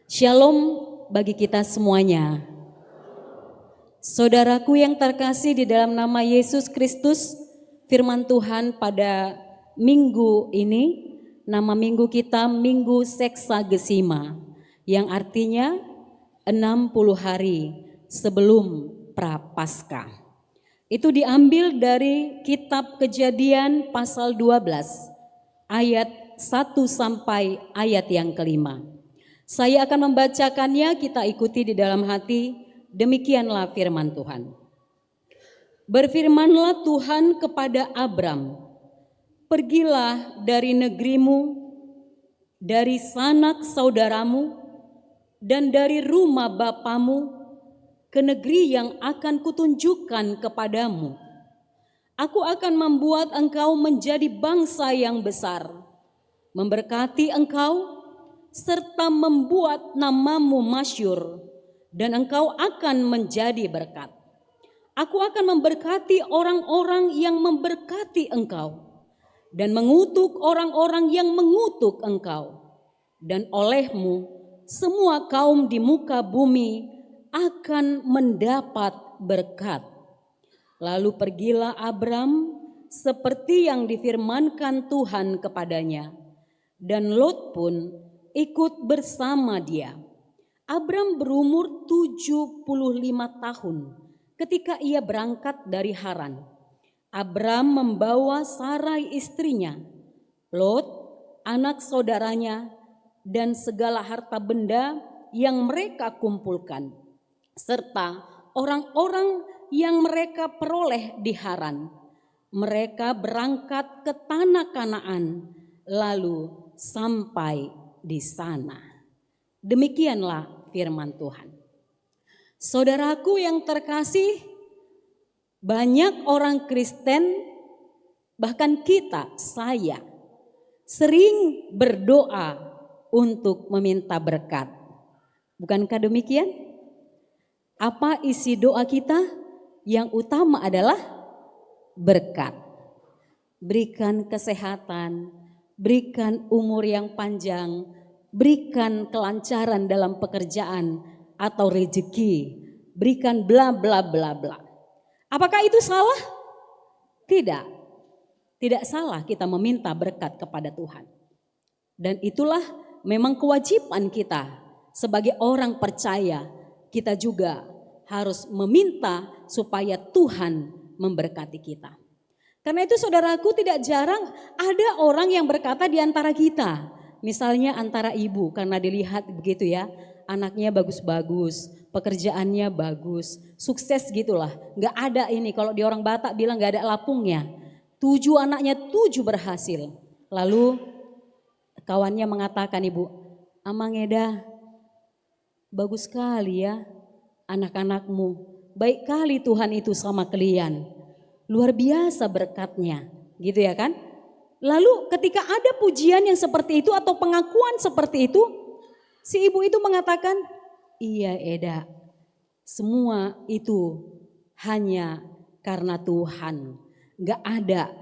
Shalom bagi kita semuanya. Saudaraku yang terkasih di dalam nama Yesus Kristus, firman Tuhan pada minggu ini, nama minggu kita Minggu Seksagesima, yang artinya 60 hari sebelum Prapaskah. Itu diambil dari kitab Kejadian pasal 12 ayat 1 sampai ayat yang kelima. Saya akan membacakannya, kita ikuti di dalam hati. Demikianlah firman Tuhan. Berfirmanlah Tuhan kepada Abram, pergilah dari negerimu, dari sanak saudaramu, dan dari rumah bapamu, ke negeri yang akan kutunjukkan kepadamu. Aku akan membuat engkau menjadi bangsa yang besar, memberkati engkau, serta membuat namamu masyhur, dan engkau akan menjadi berkat. Aku akan memberkati orang-orang yang memberkati engkau, dan mengutuk orang-orang yang mengutuk engkau. Dan olehmu semua kaum di muka bumi akan mendapat berkat. Lalu pergilah Abram seperti yang difirmankan Tuhan kepadanya, dan Lot pun ikut bersama dia. Abram berumur 75 tahun ketika ia berangkat dari Haran. Abram membawa Sarai istrinya, Lot anak saudaranya, dan segala harta benda yang mereka kumpulkan, serta orang-orang yang mereka peroleh di Haran. Mereka berangkat ke tanah Kanaan, lalu sampai di sana. Demikianlah firman Tuhan. Saudaraku yang terkasih, banyak orang Kristen, bahkan saya sering berdoa untuk meminta berkat. Bukankah demikian? Apa isi doa kita? Yang utama adalah berkat. Berikan kesehatan, berikan umur yang panjang, berikan kelancaran dalam pekerjaan atau rezeki, berikan bla bla bla bla. Apakah itu salah? Tidak. Tidak salah kita meminta berkat kepada Tuhan. Dan itulah memang kewajiban kita sebagai orang percaya. Kita juga harus meminta supaya Tuhan memberkati kita. Karena itu saudaraku, tidak jarang ada orang yang berkata di antara kita, misalnya antara ibu, karena dilihat begitu ya, anaknya bagus-bagus, pekerjaannya bagus, sukses gitulah. Gak ada ini, kalau di orang Batak bilang gak ada lapungnya. 7 anaknya 7 berhasil. Lalu kawannya mengatakan, ibu, Amang Eda, bagus sekali ya anak-anakmu. Baik kali Tuhan itu sama kalian. Luar biasa berkatnya, gitu ya kan? Lalu ketika ada pujian yang seperti itu atau pengakuan seperti itu, si ibu itu mengatakan, iya Eda, semua itu hanya karena Tuhan, gak ada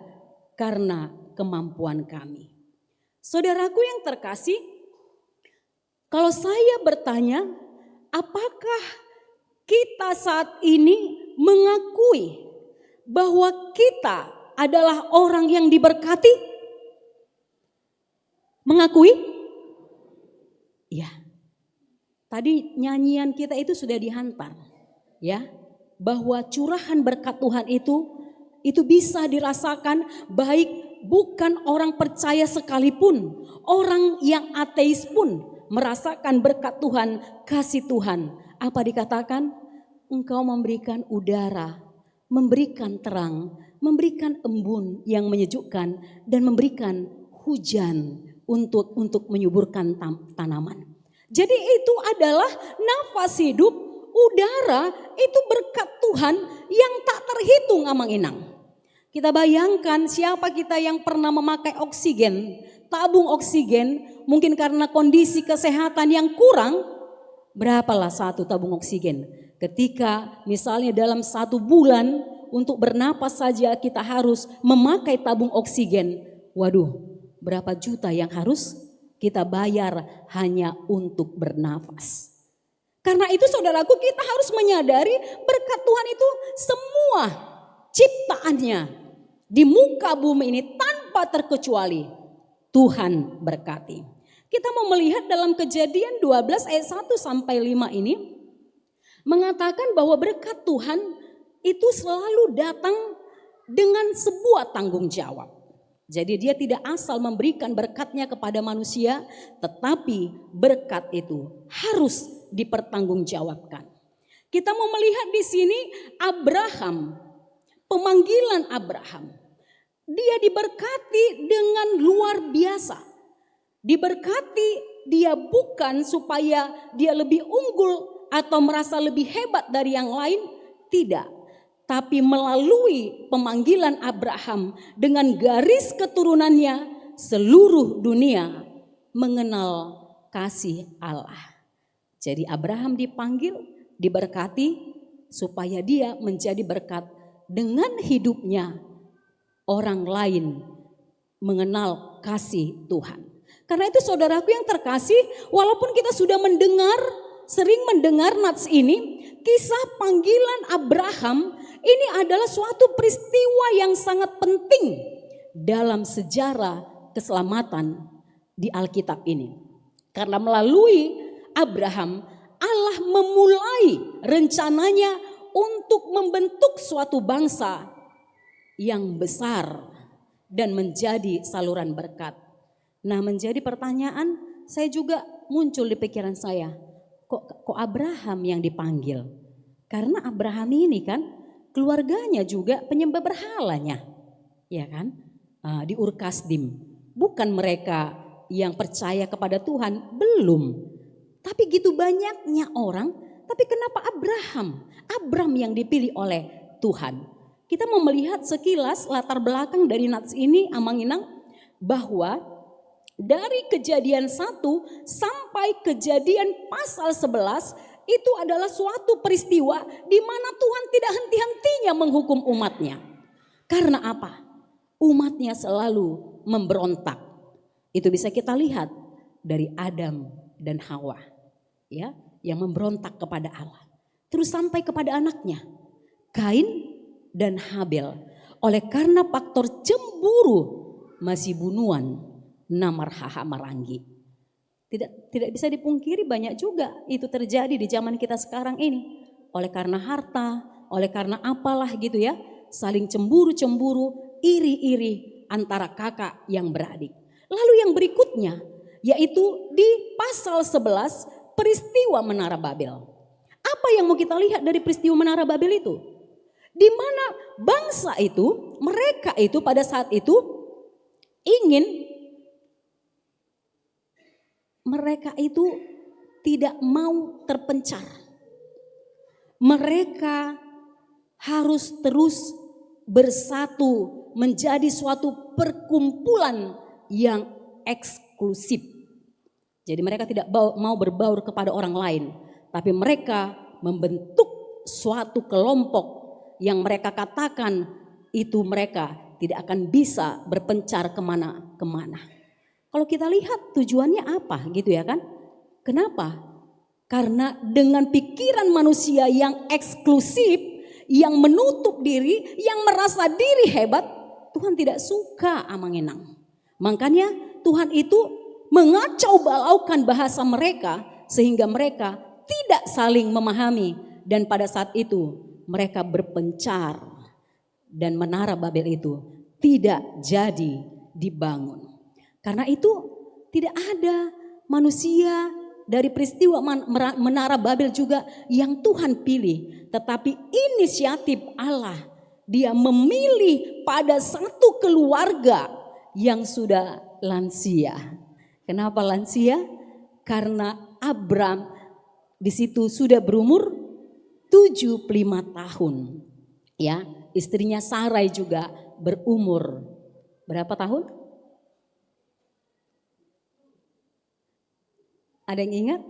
karena kemampuan kami. Saudaraku yang terkasih, kalau saya bertanya, apakah kita saat ini mengakui bahwa kita adalah orang yang diberkati? Mengakui? Ya. Tadi nyanyian kita itu sudah dihantar, ya, bahwa curahan berkat Tuhan itu bisa dirasakan baik bukan orang percaya sekalipun, orang yang ateis pun merasakan berkat Tuhan, kasih Tuhan. Apa dikatakan? Engkau memberikan udara, memberikan terang, memberikan embun yang menyejukkan, dan memberikan hujan untuk menyuburkan tanaman. Jadi itu adalah nafas hidup, udara itu berkat Tuhan yang tak terhitung amang inang. Kita bayangkan siapa kita yang pernah memakai oksigen, tabung oksigen, mungkin karena kondisi kesehatan yang kurang, berapalah satu tabung oksigen. Ketika misalnya dalam 1 bulan untuk bernapas saja kita harus memakai tabung oksigen, waduh berapa juta yang harus kita bayar hanya untuk bernafas. Karena itu saudaraku, kita harus menyadari berkat Tuhan itu semua ciptaannya di muka bumi ini tanpa terkecuali Tuhan berkati. Kita mau melihat dalam Kejadian 12 ayat 1 sampai 5 ini mengatakan bahwa berkat Tuhan itu selalu datang dengan sebuah tanggung jawab. Jadi dia tidak asal memberikan berkatnya kepada manusia, tetapi berkat itu harus dipertanggungjawabkan. Kita mau melihat di sini Abraham, pemanggilan Abraham. Dia diberkati dengan luar biasa. Diberkati dia bukan supaya dia lebih unggul atau merasa lebih hebat dari yang lain, tidak. Tapi melalui pemanggilan Abraham dengan garis keturunannya seluruh dunia mengenal kasih Allah. Jadi Abraham dipanggil, diberkati supaya dia menjadi berkat dengan hidupnya orang lain mengenal kasih Tuhan. Karena itu saudaraku yang terkasih, walaupun kita sudah sering mendengar nats ini, kisah panggilan Abraham ini adalah suatu peristiwa yang sangat penting dalam sejarah keselamatan di Alkitab ini. Karena melalui Abraham, Allah memulai rencananya untuk membentuk suatu bangsa yang besar dan menjadi saluran berkat. Nah, menjadi pertanyaan saya juga muncul di pikiran saya, kok Abraham yang dipanggil? Karena Abraham ini kan keluarganya juga penyembah berhalanya, ya kan? Di Ur Kasdim. Bukan mereka yang percaya kepada Tuhan, belum. Tapi gitu banyaknya orang, tapi kenapa Abram yang dipilih oleh Tuhan? Kita mau melihat sekilas latar belakang dari nats ini, Amang Inang, bahwa dari Kejadian 1 sampai Kejadian pasal 11 itu adalah suatu peristiwa di mana Tuhan tidak henti-hentinya menghukum umatnya. Karena apa? Umatnya selalu memberontak. Itu bisa kita lihat dari Adam dan Hawa, ya, yang memberontak kepada Allah. Terus sampai kepada anaknya, Kain dan Habel. Oleh karena faktor cemburu masih bunuhan namar haha maranggi. Tidak bisa dipungkiri banyak juga itu terjadi di zaman kita sekarang ini. Oleh karena harta, oleh karena apalah gitu ya. Saling cemburu-cemburu, iri-iri antara kakak yang beradik. Lalu yang berikutnya yaitu di pasal 11 peristiwa Menara Babel. Apa yang mau kita lihat dari peristiwa Menara Babel itu? Di mana bangsa itu, mereka itu pada saat itu mereka itu tidak mau terpencar. Mereka harus terus bersatu menjadi suatu perkumpulan yang eksklusif. Jadi mereka tidak mau berbaur kepada orang lain, tapi mereka membentuk suatu kelompok yang mereka katakan itu mereka tidak akan bisa berpencar kemana-kemana. Kalau kita lihat tujuannya apa gitu ya kan? Kenapa? Karena dengan pikiran manusia yang eksklusif, yang menutup diri, yang merasa diri hebat, Tuhan tidak suka Amang Enang. Makanya Tuhan itu mengacau balaukan bahasa mereka sehingga mereka tidak saling memahami dan pada saat itu mereka berpencar dan Menara Babel itu tidak jadi dibangun. Karena itu tidak ada manusia dari peristiwa Menara Babel juga yang Tuhan pilih. Tetapi inisiatif Allah, dia memilih pada satu keluarga yang sudah lansia. Kenapa lansia? Karena Abram di situ sudah berumur 75 tahun. Ya, istrinya Sarai juga berumur berapa tahun? Ada yang ingat?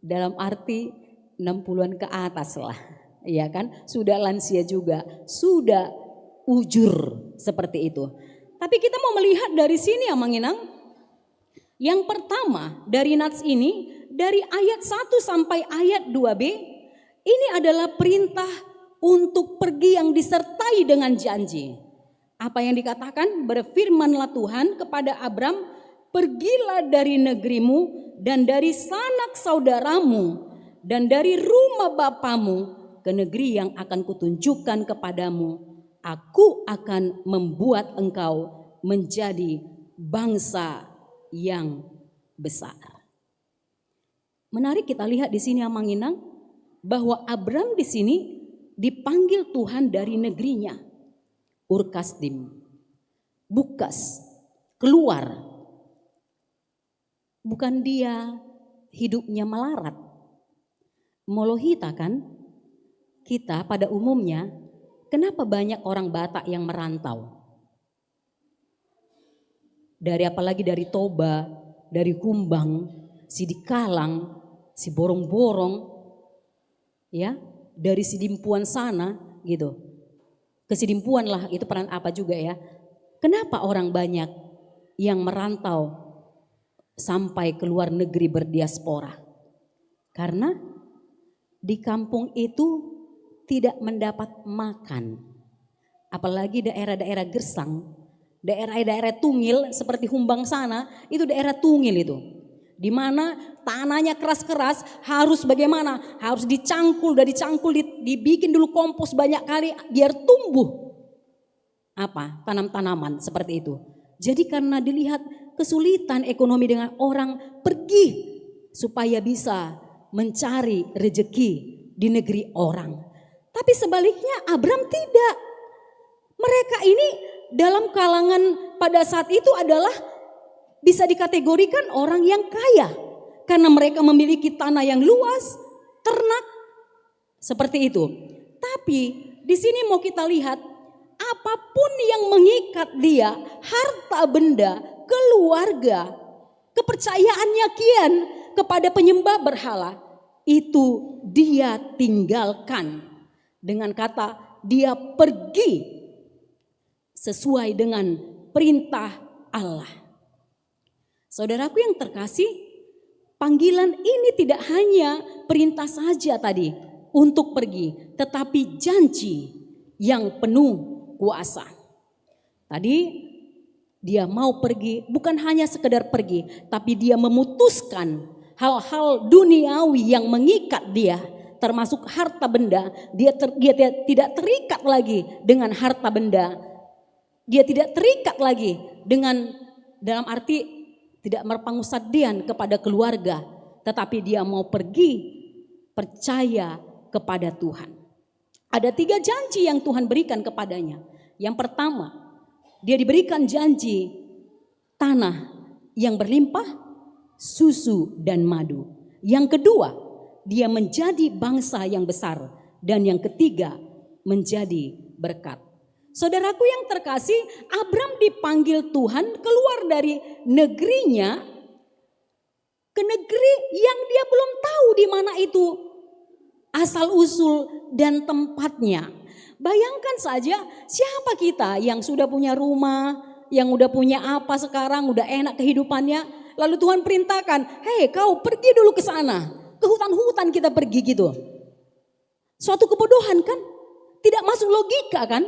Dalam arti 60-an ke atas lah, ya kan? Sudah lansia juga, sudah ujur seperti itu. Tapi kita mau melihat dari sini Amang Inang, Yang pertama dari nats ini, dari ayat 1 sampai ayat 2b, ini adalah perintah untuk pergi yang disertai dengan janji. Apa yang dikatakan? Berfirmanlah Tuhan kepada Abram, pergilah dari negerimu dan dari sanak saudaramu dan dari rumah bapamu ke negeri yang akan kutunjukkan kepadamu. Aku akan membuat engkau menjadi bangsa yang besar. Menarik kita lihat di sini Amang Inang, bahwa Abram di sini dipanggil Tuhan dari negerinya, Ur Kasdim, Bukas, keluar. Bukan dia hidupnya melarat. Molohita kan, kita pada umumnya, kenapa banyak orang Batak yang merantau? Dari apalagi dari Toba, dari Kumbang, Sidikalang, si Borong-Borong, ya, dari Sidimpuan sana gitu. Kesidimpuan lah itu peran apa juga ya. Kenapa orang banyak yang merantau sampai ke luar negeri berdiaspora? Karena di kampung itu tidak mendapat makan. Apalagi daerah-daerah gersang, daerah-daerah tungil seperti Humbang sana, itu daerah tungil itu. Di mana tanahnya keras-keras, harus bagaimana? Harus dicangkul, dibikin dulu kompos banyak kali biar tumbuh tanam-tanaman seperti itu. Jadi karena dilihat kesulitan ekonomi dengan orang pergi supaya bisa mencari rejeki di negeri orang. Tapi sebaliknya Abram tidak. Mereka ini dalam kalangan pada saat itu adalah bisa dikategorikan orang yang kaya. Karena mereka memiliki tanah yang luas, ternak, seperti itu. Tapi di sini mau kita lihat, apapun yang mengikat dia, harta benda, keluarga, kepercayaannya kian kepada penyembah berhala, itu dia tinggalkan. Dengan kata dia pergi sesuai dengan perintah Allah. Saudaraku yang terkasih, panggilan ini tidak hanya perintah saja tadi untuk pergi, tetapi janji yang penuh kuasa. Tadi dia mau pergi, bukan hanya sekedar pergi, tapi dia memutuskan hal-hal duniawi yang mengikat dia, termasuk harta benda. Dia tidak terikat lagi dengan harta benda. Dia tidak terikat lagi dengan, dalam arti tidak berpangusadian kepada keluarga, tetapi dia mau pergi percaya kepada Tuhan. Ada 3 janji yang Tuhan berikan kepadanya. Yang pertama, dia diberikan janji tanah yang berlimpah, susu dan madu. Yang kedua, dia menjadi bangsa yang besar. Dan yang ketiga, menjadi berkat. Saudaraku yang terkasih, Abram dipanggil Tuhan keluar dari negerinya ke negeri yang dia belum tahu di mana itu asal usul dan tempatnya. Bayangkan saja, siapa kita yang sudah punya rumah, yang udah punya apa sekarang, udah enak kehidupannya, lalu Tuhan perintahkan, hei kau pergi dulu ke sana, ke hutan-hutan kita pergi gitu. Suatu kebodohan kan? Tidak masuk logika kan?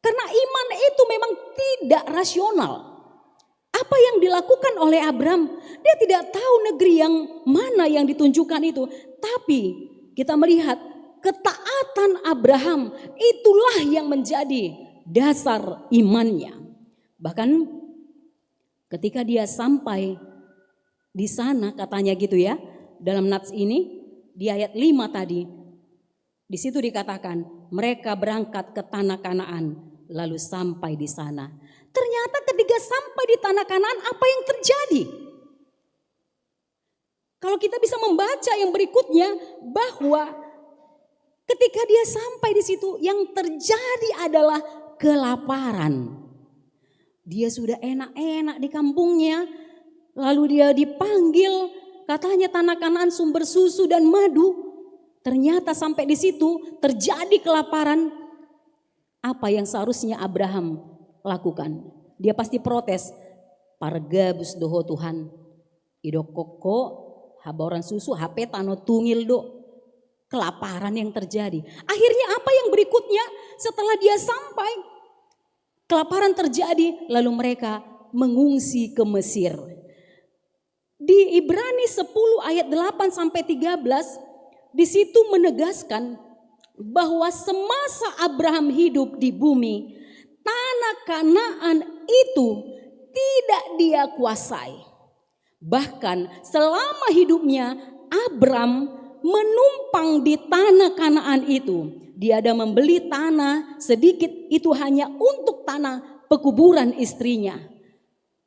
Karena iman itu memang tidak rasional. Apa yang dilakukan oleh Abram? Dia tidak tahu negeri yang mana yang ditunjukkan itu. Tapi kita melihat ketaatan Abraham itulah yang menjadi dasar imannya. Bahkan ketika dia sampai di sana katanya gitu ya. Dalam nats ini di ayat 5 tadi. Di situ dikatakan mereka berangkat ke tanah Kanaan. Lalu sampai di sana. Ternyata ketika sampai di tanah Kanaan, apa yang terjadi? Kalau kita bisa membaca yang berikutnya, bahwa ketika dia sampai di situ, yang terjadi adalah kelaparan. Dia sudah enak-enak di kampungnya, lalu dia dipanggil, katanya tanah Kanaan sumber susu dan madu. Ternyata sampai di situ terjadi kelaparan. Apa yang seharusnya Abraham lakukan? Dia pasti protes. pargabus doho Tuhan ido koko haboran susu HP tano tungil do, kelaparan yang terjadi. Akhirnya apa yang berikutnya setelah dia sampai kelaparan terjadi, lalu mereka mengungsi ke Mesir. Di Ibrani 10 ayat 8 sampai 13 di situ menegaskan bahwa semasa Abraham hidup di bumi, tanah Kanaan itu tidak dia kuasai. Bahkan selama hidupnya Abram menumpang di tanah Kanaan itu. Dia ada membeli tanah sedikit, itu hanya untuk tanah pekuburan istrinya.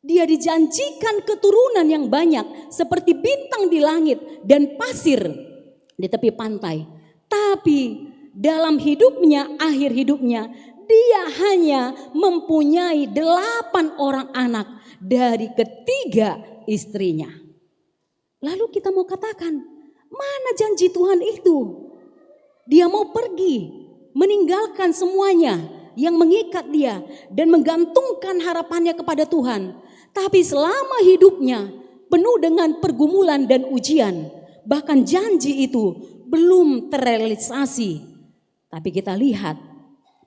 Dia dijanjikan keturunan yang banyak seperti bintang di langit dan pasir di tepi pantai. Tapi dalam hidupnya, akhir hidupnya, dia hanya mempunyai 8 orang anak dari ketiga istrinya. Lalu kita mau katakan, mana janji Tuhan itu? Dia mau pergi, meninggalkan semuanya yang mengikat dia dan menggantungkan harapannya kepada Tuhan. Tapi selama hidupnya penuh dengan pergumulan dan ujian, bahkan janji itu belum terrealisasi. Tapi kita lihat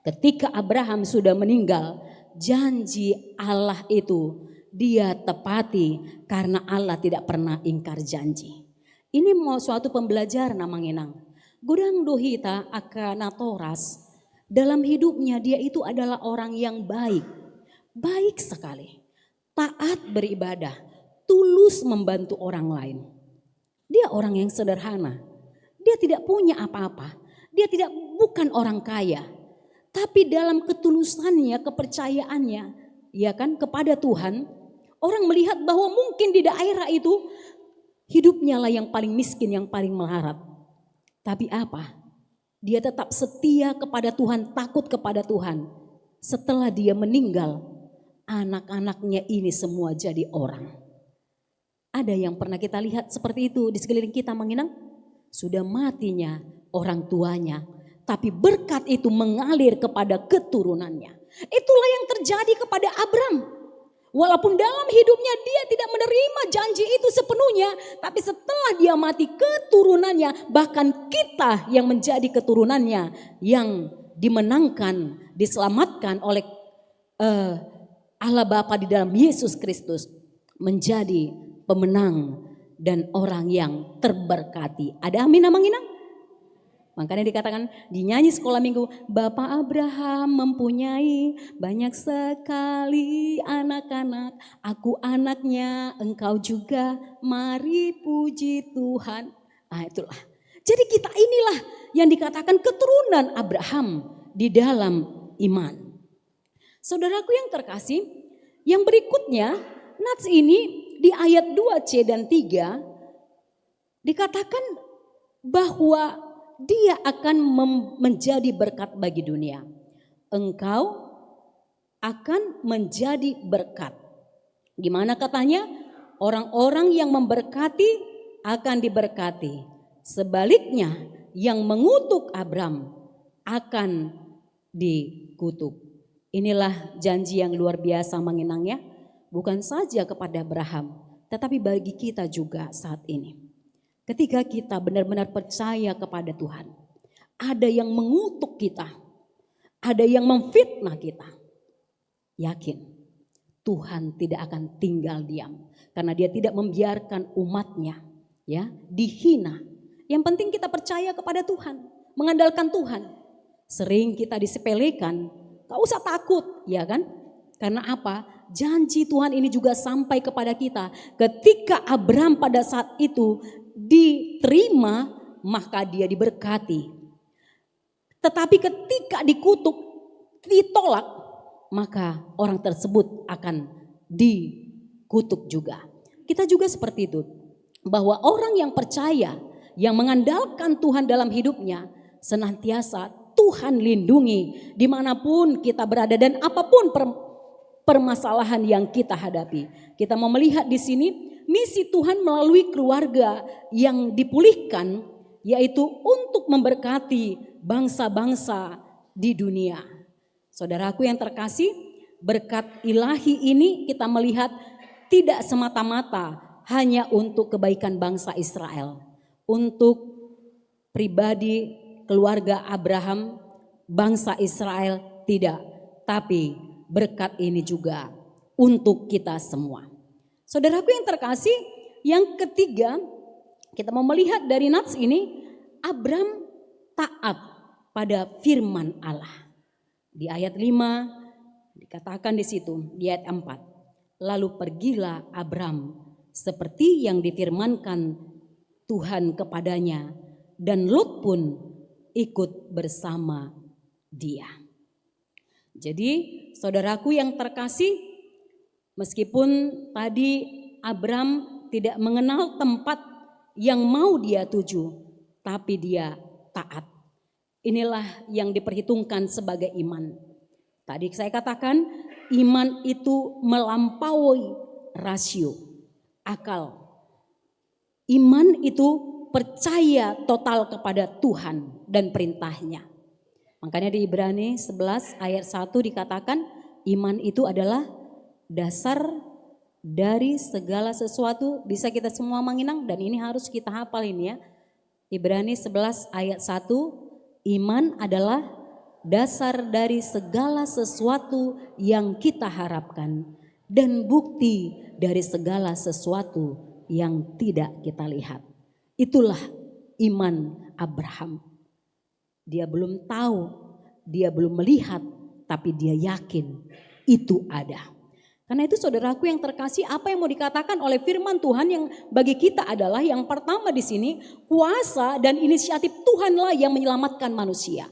ketika Abraham sudah meninggal, janji Allah itu dia tepati karena Allah tidak pernah ingkar janji. Ini mau suatu pembelajaran namang inang. Gudang dohita akanatoras dalam hidupnya dia itu adalah orang yang baik. Baik sekali. Taat beribadah. Tulus membantu orang lain. Dia orang yang sederhana. Dia tidak punya apa-apa. Dia bukan orang kaya. Tapi dalam ketulusannya, kepercayaannya, ya kan, kepada Tuhan, orang melihat bahwa mungkin di daerah itu hidupnya lah yang paling miskin, yang paling melarat. Tapi apa? Dia tetap setia kepada Tuhan, takut kepada Tuhan. Setelah dia meninggal, anak-anaknya ini semua jadi orang. Ada yang pernah kita lihat seperti itu di sekeliling kita, menginang? Sudah matinya orang tuanya, tapi berkat itu mengalir kepada keturunannya. Itulah yang terjadi kepada Abram. Walaupun dalam hidupnya dia tidak menerima janji itu sepenuhnya, tapi setelah dia mati keturunannya, bahkan kita yang menjadi keturunannya, yang dimenangkan, diselamatkan oleh Allah Bapa di dalam Yesus Kristus, menjadi pemenang dan orang yang terberkati. Ada amin namang inang? Makanya dikatakan di nyanyi sekolah minggu, Bapak Abraham mempunyai banyak sekali anak-anak, aku anaknya, engkau juga, mari puji Tuhan. Nah itulah. Jadi kita inilah yang dikatakan keturunan Abraham di dalam iman. Saudaraku yang terkasih, yang berikutnya nats ini di ayat 2C dan 3 dikatakan bahwa dia akan menjadi berkat bagi dunia. Engkau akan menjadi berkat. Gimana katanya? Orang-orang yang memberkati akan diberkati. Sebaliknya yang mengutuk Abram akan dikutuk. Inilah janji yang luar biasa menginang ya. Bukan saja kepada Abraham, tetapi bagi kita juga saat ini. Ketika kita benar-benar percaya kepada Tuhan, ada yang mengutuk kita, ada yang memfitnah kita. Yakin Tuhan tidak akan tinggal diam, karena Dia tidak membiarkan umatnya ya dihina. Yang penting kita percaya kepada Tuhan, mengandalkan Tuhan. Sering kita disepelekan, gak usah takut, ya kan? Karena apa? Janji Tuhan ini juga sampai kepada kita. Ketika Abram pada saat itu diterima, maka dia diberkati. Tetapi ketika dikutuk, ditolak, maka orang tersebut akan dikutuk juga. Kita juga seperti itu. Bahwa orang yang percaya, yang mengandalkan Tuhan dalam hidupnya, senantiasa Tuhan lindungi dimanapun kita berada dan apapun permasalahan yang kita hadapi. Kita mau melihat di sini misi Tuhan melalui keluarga yang dipulihkan, yaitu untuk memberkati bangsa-bangsa di dunia. Saudaraku yang terkasih, berkat ilahi ini kita melihat tidak semata-mata hanya untuk kebaikan bangsa Israel, untuk pribadi keluarga Abraham, bangsa Israel, tidak. Tapi berkat ini juga untuk kita semua. Saudaraku yang terkasih, yang ketiga kita mau melihat dari nats ini, Abram taat pada firman Allah. Di ayat 5 dikatakan di situ, di ayat 4. Lalu pergilah Abram seperti yang difirmankan Tuhan kepadanya, dan Lot pun ikut bersama dia. Jadi saudaraku yang terkasih, meskipun tadi Abram tidak mengenal tempat yang mau dia tuju, tapi dia taat. Inilah yang diperhitungkan sebagai iman. Tadi saya katakan iman itu melampaui rasio, akal. Iman itu percaya total kepada Tuhan dan perintahnya. Makanya di Ibrani 11 ayat 1 dikatakan iman itu adalah dasar dari segala sesuatu. Bisa kita semua menginang dan ini harus kita hafal ini ya. Ibrani 11 ayat 1, iman adalah dasar dari segala sesuatu yang kita harapkan dan bukti dari segala sesuatu yang tidak kita lihat. Itulah iman Abraham. Dia belum tahu, dia belum melihat, tapi dia yakin itu ada. Karena itu saudaraku yang terkasih, apa yang mau dikatakan oleh firman Tuhan yang bagi kita adalah yang pertama di sini, kuasa dan inisiatif Tuhanlah yang menyelamatkan manusia.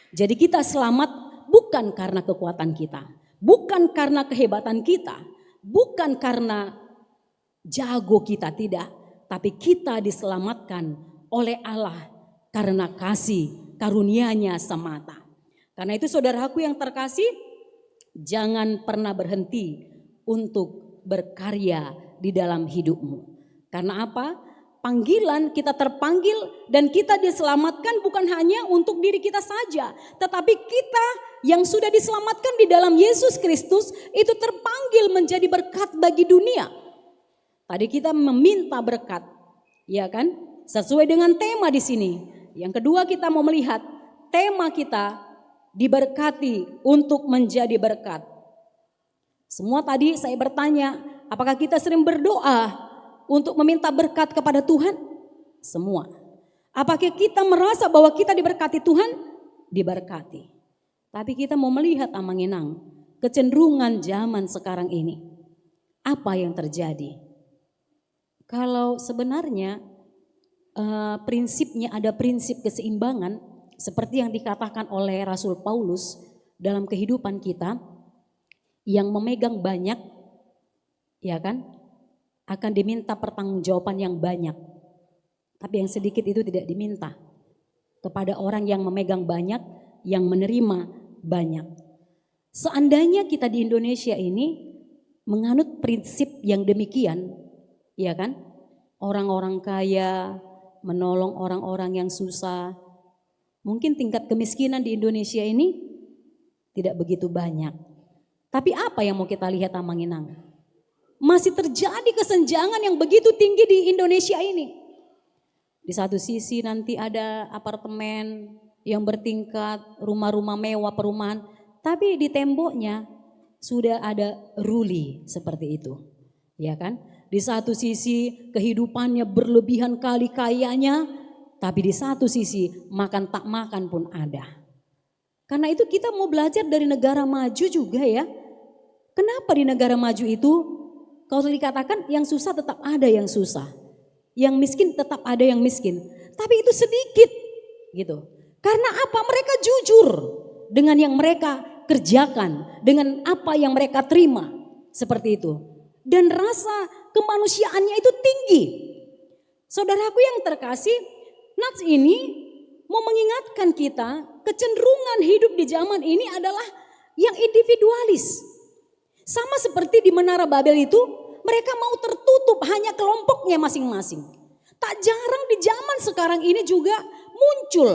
Jadi kita selamat bukan karena kekuatan kita, bukan karena kehebatan kita, bukan karena jago kita, tidak. Tapi kita diselamatkan oleh Allah karena kasih karunia-Nya semata. Karena itu saudaraku yang terkasih, jangan pernah berhenti untuk berkarya di dalam hidupmu. Karena apa? Panggilan, kita terpanggil dan kita diselamatkan bukan hanya untuk diri kita saja. Tetapi kita yang sudah diselamatkan di dalam Yesus Kristus itu terpanggil menjadi berkat bagi dunia. Tadi kita meminta berkat, ya kan? Sesuai dengan tema di sini. Yang kedua kita mau melihat tema kita diberkati untuk menjadi berkat. Semua tadi saya bertanya, apakah kita sering berdoa untuk meminta berkat kepada Tuhan? Semua. Apakah kita merasa bahwa kita diberkati Tuhan? Diberkati. Tapi kita mau melihat amanginang, kecenderungan zaman sekarang ini. Apa yang terjadi? Kalau sebenarnya prinsipnya ada prinsip keseimbangan seperti yang dikatakan oleh Rasul Paulus dalam kehidupan kita, yang memegang banyak, ya kan, akan diminta pertanggungjawaban yang banyak. Tapi yang sedikit itu tidak diminta. Kepada orang yang memegang banyak, yang menerima banyak. Seandainya kita di Indonesia ini menganut prinsip yang demikian, ya kan? Orang-orang kaya menolong orang-orang yang susah. Mungkin tingkat kemiskinan di Indonesia ini tidak begitu banyak. Tapi apa yang mau kita lihat amanginang? Masih terjadi kesenjangan yang begitu tinggi di Indonesia ini. Di satu sisi nanti ada apartemen yang bertingkat, rumah-rumah mewah, perumahan. Tapi di temboknya sudah ada ruli seperti itu. Ya kan? Di satu sisi kehidupannya berlebihan kali kayanya, tapi di satu sisi makan tak makan pun ada. Karena itu kita mau belajar dari negara maju juga ya. Kenapa di negara maju itu kalau dikatakan yang susah tetap ada yang susah. Yang miskin tetap ada yang miskin. Tapi itu sedikit gitu. Karena apa? Mereka jujur dengan yang mereka kerjakan. Dengan apa yang mereka terima. Seperti itu. Dan rasa kemanusiaannya itu tinggi. Saudaraku yang terkasih, nats ini mau mengingatkan kita kecenderungan hidup di zaman ini adalah yang individualis. Sama seperti di Menara Babel itu, mereka mau tertutup hanya kelompoknya masing-masing. Tak jarang di zaman sekarang ini juga muncul.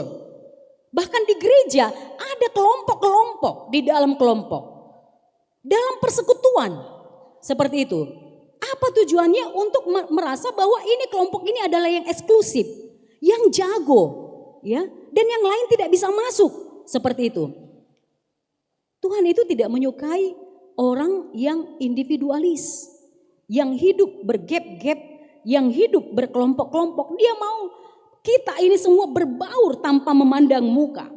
Bahkan di gereja ada kelompok-kelompok di dalam kelompok. Dalam persekutuan seperti itu. Apa tujuannya? Untuk merasa bahwa ini kelompok ini adalah yang eksklusif, yang jago, ya, dan yang lain tidak bisa masuk, seperti itu. Tuhan itu tidak menyukai orang yang individualis, yang hidup bergap-gap, yang hidup berkelompok-kelompok. Dia mau kita ini semua berbaur tanpa memandang muka.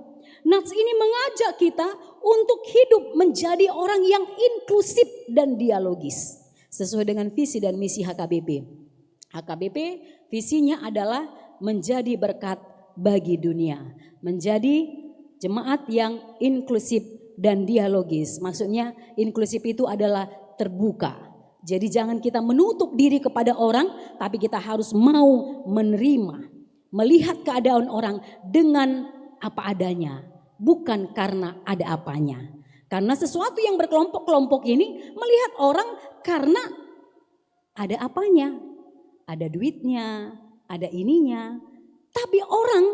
Nats ini mengajak kita untuk hidup menjadi orang yang inklusif dan dialogis. Sesuai dengan visi dan misi HKBP. HKBP visinya adalah menjadi berkat bagi dunia. Menjadi jemaat yang inklusif dan dialogis. Maksudnya inklusif itu adalah terbuka. Jadi jangan kita menutup diri kepada orang, tapi kita harus mau menerima, melihat keadaan orang dengan apa adanya, bukan karena ada apanya. Karena sesuatu yang berkelompok-kelompok ini melihat orang karena ada apanya, ada duitnya, ada ininya. Tapi orang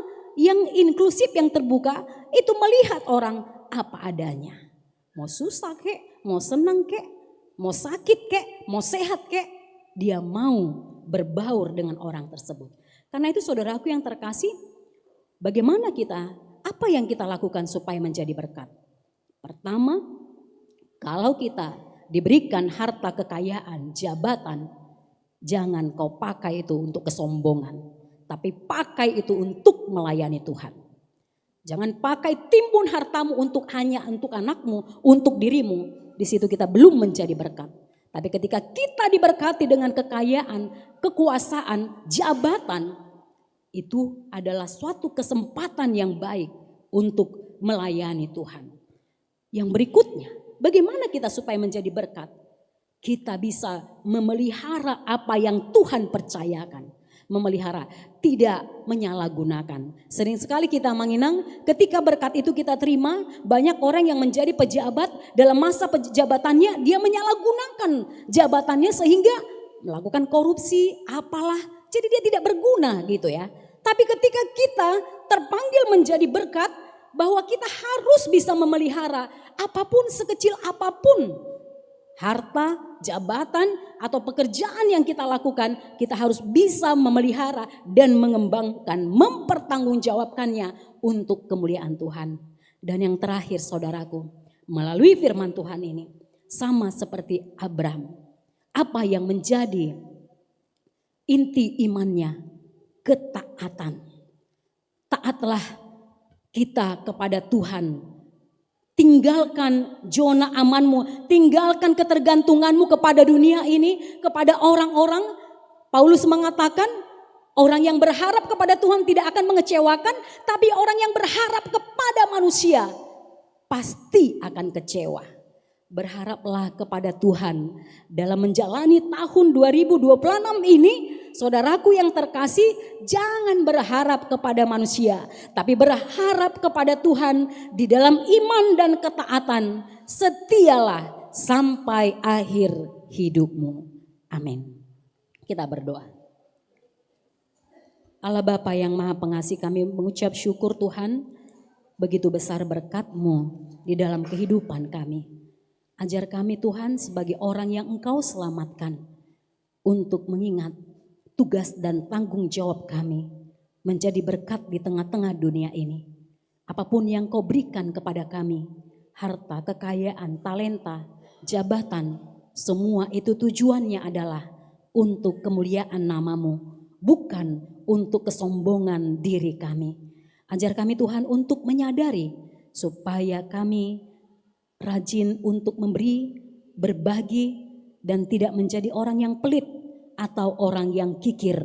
yang inklusif, yang terbuka itu melihat orang apa adanya. Mau susah kek, mau senang kek, mau sakit kek, mau sehat kek, dia mau berbaur dengan orang tersebut. Karena itu saudaraku yang terkasih, bagaimana kita, apa yang kita lakukan supaya menjadi berkat? Pertama, kalau kita diberikan harta kekayaan, jabatan, jangan kau pakai itu untuk kesombongan, tapi pakai itu untuk melayani Tuhan. Jangan pakai timbun hartamu hanya untuk anakmu, untuk dirimu. Di situ kita belum menjadi berkat. Tapi ketika kita diberkati dengan kekayaan, kekuasaan, jabatan, itu adalah suatu kesempatan yang baik untuk melayani Tuhan. Yang berikutnya, bagaimana kita supaya menjadi berkat? Kita bisa memelihara apa yang Tuhan percayakan. Memelihara, tidak menyalahgunakan. Sering sekali kita menginang ketika berkat itu kita terima, banyak orang yang menjadi pejabat dalam masa jabatannya dia menyalahgunakan jabatannya sehingga melakukan korupsi, apalah. Jadi dia tidak berguna gitu ya. Tapi ketika kita terpanggil menjadi berkat, bahwa kita harus bisa memelihara apapun, sekecil apapun harta, jabatan atau pekerjaan yang kita lakukan, kita harus bisa memelihara dan mengembangkan, mempertanggungjawabkannya untuk kemuliaan Tuhan. Dan yang terakhir saudaraku, melalui firman Tuhan ini sama seperti Abraham, apa yang menjadi inti imannya? Ketaatan. Taatlah kita kepada Tuhan. Tinggalkan zona amanmu, tinggalkan ketergantunganmu kepada dunia ini, kepada orang-orang. Paulus mengatakan orang yang berharap kepada Tuhan tidak akan mengecewakan, tapi orang yang berharap kepada manusia pasti akan kecewa. Berharaplah kepada Tuhan dalam menjalani tahun 2026 ini. Saudaraku yang terkasih, jangan berharap kepada manusia, tapi berharap kepada Tuhan di dalam iman dan ketaatan. Setialah sampai akhir hidupmu. Amin. Kita berdoa. Allah Bapa yang Maha Pengasih, kami mengucap syukur Tuhan, begitu besar berkat-Mu di dalam kehidupan kami. Ajar kami Tuhan sebagai orang yang Engkau selamatkan untuk mengingat tugas dan tanggung jawab kami menjadi berkat di tengah-tengah dunia ini. Apapun yang Kau berikan kepada kami, harta, kekayaan, talenta, jabatan, semua itu tujuannya adalah untuk kemuliaan nama-Mu, bukan untuk kesombongan diri kami. Ajar kami Tuhan untuk menyadari supaya kami rajin untuk memberi, berbagi, dan tidak menjadi orang yang pelit atau orang yang kikir.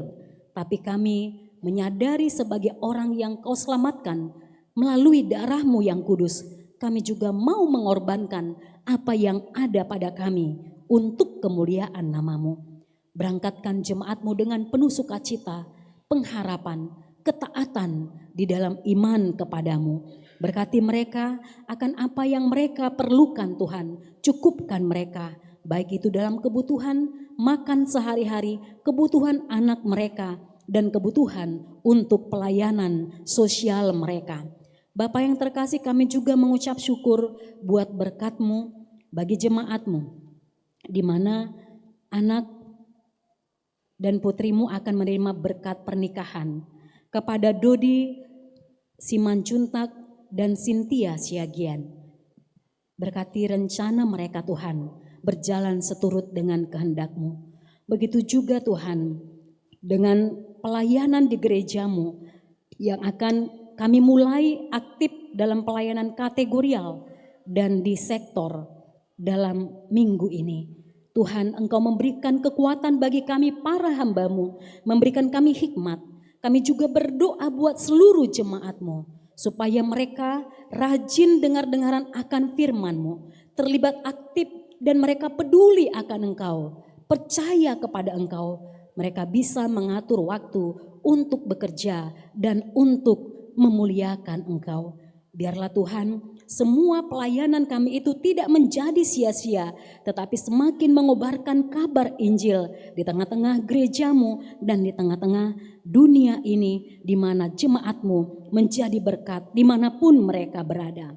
Tapi kami menyadari sebagai orang yang Kau selamatkan melalui darah-Mu yang kudus. Kami juga mau mengorbankan apa yang ada pada kami untuk kemuliaan nama-Mu. Berangkatkan jemaat-Mu dengan penuh sukacita, pengharapan, ketaatan di dalam iman kepadamu. Berkati mereka akan apa yang mereka perlukan Tuhan. Cukupkan mereka, baik itu dalam kebutuhan makan sehari-hari, kebutuhan anak mereka, dan kebutuhan untuk pelayanan sosial mereka. Bapa yang terkasih, kami juga mengucap syukur buat berkat-Mu bagi jemaat-Mu, di mana anak dan putrimu akan menerima berkat pernikahan. Kepada Dodi Simanjuntak dan Cynthia Siagian, berkati rencana mereka Tuhan, berjalan seturut dengan kehendak-Mu. Begitu juga Tuhan dengan pelayanan di gerejamu yang akan kami mulai aktif dalam pelayanan kategorial dan di sektor dalam minggu ini. Tuhan, Engkau memberikan kekuatan bagi kami para hamba-Mu, memberikan kami hikmat. Kami juga berdoa buat seluruh jemaat-Mu, supaya mereka rajin dengar-dengaran akan firman-Mu, terlibat aktif dan mereka peduli akan Engkau, percaya kepada Engkau. Mereka bisa mengatur waktu untuk bekerja dan untuk memuliakan Engkau. Biarlah Tuhan, semua pelayanan kami itu tidak menjadi sia-sia, tetapi semakin mengobarkan kabar Injil di tengah-tengah gerejamu dan di tengah-tengah dunia ini, di mana jemaatmu menjadi berkat dimanapun mereka berada.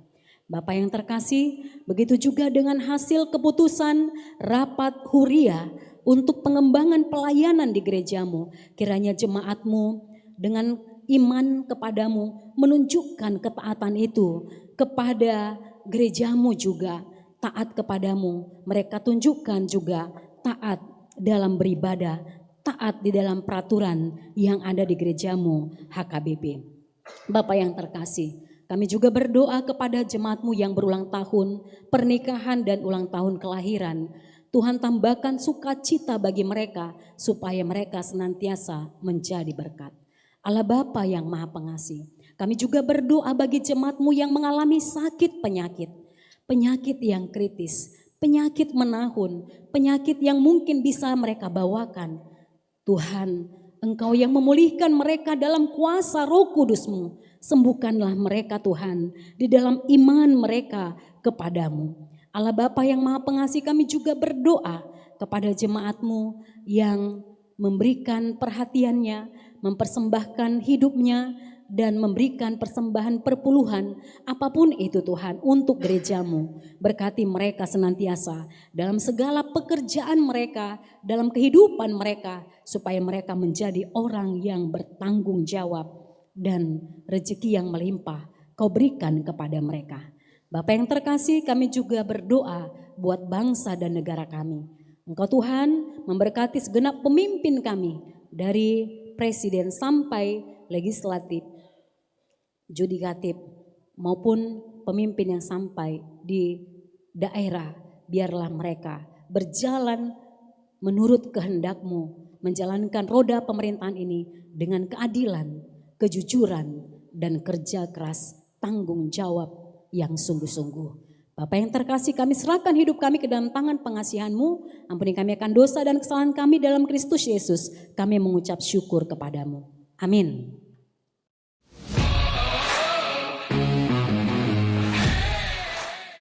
Bapak yang terkasih, begitu juga dengan hasil keputusan rapat huria untuk pengembangan pelayanan di gerejamu. Kiranya jemaatmu dengan iman kepadamu menunjukkan ketaatan itu kepada gerejamu juga, taat kepadamu. Mereka tunjukkan juga taat dalam beribadah, taat di dalam peraturan yang ada di gerejamu HKBP. Bapak yang terkasih, kami juga berdoa kepada jemaatmu yang berulang tahun pernikahan dan ulang tahun kelahiran. Tuhan tambahkan sukacita bagi mereka supaya mereka senantiasa menjadi berkat. Allah Bapa yang Maha Pengasih, kami juga berdoa bagi jemaatmu yang mengalami sakit penyakit. Penyakit yang kritis, penyakit menahun, penyakit yang mungkin bisa mereka bawakan. Tuhan, Engkau yang memulihkan mereka dalam kuasa Roh Kudus-Mu. Sembuhkanlah mereka Tuhan di dalam iman mereka kepadamu. Allah Bapa yang Maha Pengasih, kami juga berdoa kepada jemaat-Mu yang memberikan perhatiannya, mempersembahkan hidupnya dan memberikan persembahan perpuluhan apapun itu Tuhan untuk gerejamu. Berkati mereka senantiasa dalam segala pekerjaan mereka, dalam kehidupan mereka, supaya mereka menjadi orang yang bertanggung jawab dan rezeki yang melimpah Kau berikan kepada mereka. Bapak yang terkasih, kami juga berdoa buat bangsa dan negara kami. Engkau Tuhan memberkati segenap pemimpin kami dari presiden sampai legislatif, judikatif maupun pemimpin yang sampai di daerah. Biarlah mereka berjalan menurut kehendak-Mu, menjalankan roda pemerintahan ini dengan keadilan, kejujuran dan kerja keras, tanggung jawab yang sungguh-sungguh. Bapak yang terkasih, kami serahkan hidup kami ke dalam tangan pengasihan-Mu. Ampuni kami akan dosa dan kesalahan kami dalam Kristus Yesus. Kami mengucap syukur kepadamu. Amin.